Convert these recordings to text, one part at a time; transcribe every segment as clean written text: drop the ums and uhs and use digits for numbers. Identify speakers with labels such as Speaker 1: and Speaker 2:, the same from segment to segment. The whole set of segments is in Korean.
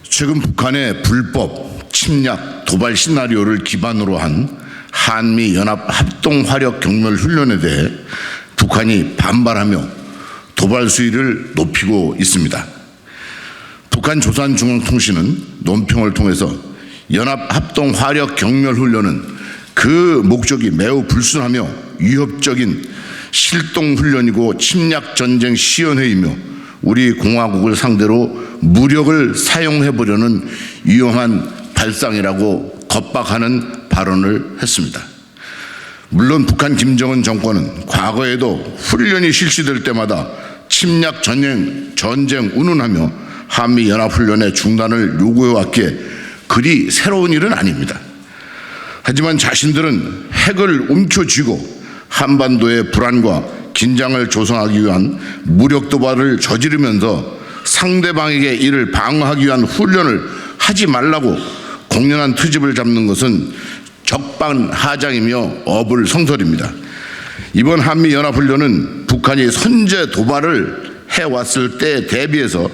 Speaker 1: 최근 북한의 불법 침략 도발 시나리오를 기반으로 한 한미 연합 합동 화력 경멸 훈련에 대해 북한이 반발하며 도발 수위를 높이고 있습니다. 북한 조선중앙통신은 논평을 통해서 연합 합동 화력 경멸 훈련은 그 목적이 매우 불순하며 위협적인 실동 훈련이고 침략 전쟁 시연회이며 우리 공화국을 상대로 무력을 사용해 보려는 위험한 발상이라고 겁박하는 발언을 했습니다. 물론 북한 김정은 정권은 과거에도 훈련이 실시될 때마다 침략 전쟁 운운하며 한미 연합훈련의 중단을 요구해왔기에 그리 새로운 일은 아닙니다. 하지만 자신들은 핵을 움켜쥐고 한반도의 불안과 긴장을 조성하기 위한 무력 도발을 저지르면서 상대방에게 이를 방어하기 위한 훈련을 하지 말라고 공연한 트집을 잡는 것은 적반하장이며 어불성설입니다. 이번 한미연합훈련은 북한이 선제 도발을 해왔을 때에 대비해서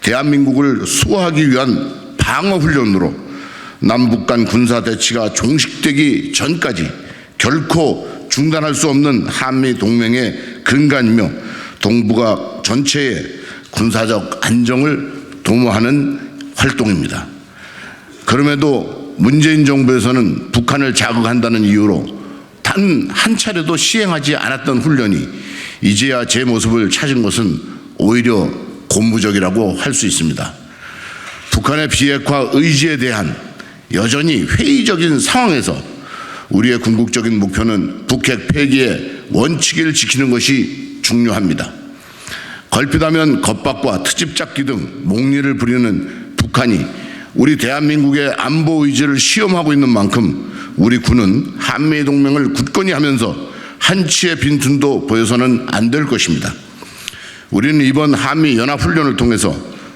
Speaker 1: 대한민국을 수호하기 위한 방어훈련으로 남북 간 군사대치가 종식되기 전까지 결코 중단할 수 없는 한미 동맹의 근간이며 동북아 전체의 군사적 안정을 도모하는 활동입니다. 그럼에도 문재인 정부에서는 북한을 자극한다는 이유로 단 한 차례도 시행하지 않았던 훈련이 이제야 제 모습을 찾은 것은 오히려 고무적이라고 할 수 있습니다. 북한의 비핵화 의지에 대한 여전히 회의적인 상황에서 우리의 궁극적인 목표는 북핵 폐기의 원칙을 지키는 것이 중요합니다. 걸핏하면 겁박과 트집 잡기 등 목리를 부리는 북한이 우리 대한민국의 안보 의지를 시험하고 있는 만큼 우리 군은 한미 동맹을 굳건히 하면서 한치의 빈틈도 보여서는 안 될 것입니다. 우리는 이번 한미 연합훈련을 통해서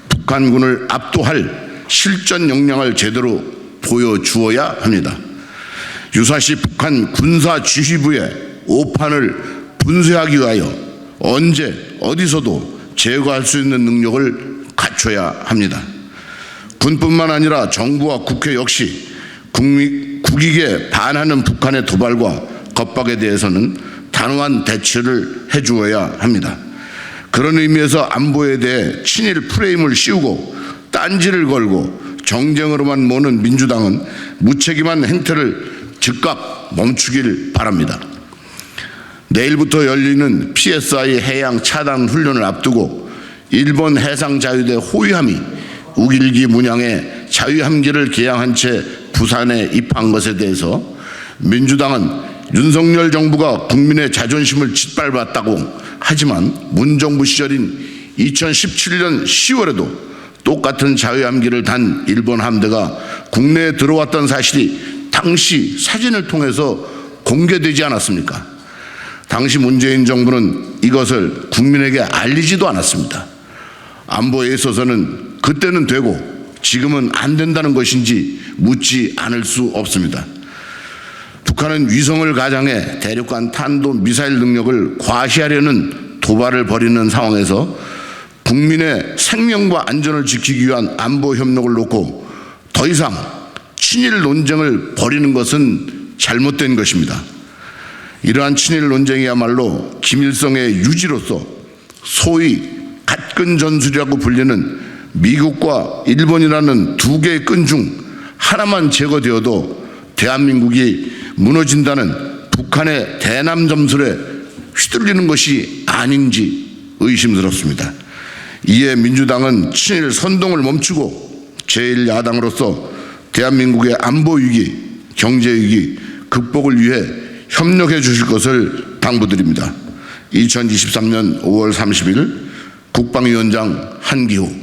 Speaker 1: 북한군을 압도할 실전 역량을 제대로 보여주어야 합니다. 유사시 북한 군사지휘부의 오판을 분쇄하기 위하여 언제 어디서도 제거할 수 있는 능력을 갖춰야 합니다. 군뿐만 아니라 정부와 국회 역시 국익에 반하는 북한의 도발과 겁박에 대해서는 단호한 대처를 해주어야 합니다. 그런 의미에서 안보에 대해 친일 프레임을 씌우고 딴지를 걸고 정쟁으로만 모는 민주당은 무책임한 행태를 즉각 멈추길 바랍니다. 내일부터 열리는 PSI 해양 차단 훈련을 앞두고 일본 해상자유대 호위함이 우길기 문양의 자유함기를 개양한 채 부산에 입항한 것에 대해서 민주당은 윤석열 정부가 국민의 자존심을 짓밟았다고 하지만 문정부 시절인 2017년 10월에도 똑같은 자유함기를 단 일본 함대가 국내에 들어왔던 사실이 당시 사진을 통해서 공개되지 않았습니까? 당시 문재인 정부는 이것을 국민에게 알리지도 않았습니다. 안보에 있어서는 그때는 되고 지금은 안 된다는 것인지 묻지 않을 수 없습니다. 북한은 위성을 가장해 대륙간 탄도 미사일 능력을 과시하려는 도발을 벌이는 상황에서 국민의 생명과 안전을 지키기 위한 안보 협력을 놓고 더 이상 친일 논쟁을 벌이는 것은 잘못된 것입니다. 이러한 친일 논쟁이야말로 김일성의 유지로서 소위 갓근 전술이라고 불리는 미국과 일본이라는 두 개의 끈 중 하나만 제거되어도 대한민국이 무너진다는 북한의 대남 점술에 휘둘리는 것이 아닌지 의심스럽습니다. 이에 민주당은 친일 선동을 멈추고 제1야당으로서 대한민국의 안보 위기, 경제 위기 극복을 위해 협력해 주실 것을 당부드립니다. 2023년 5월 30일 국방위원장 한기호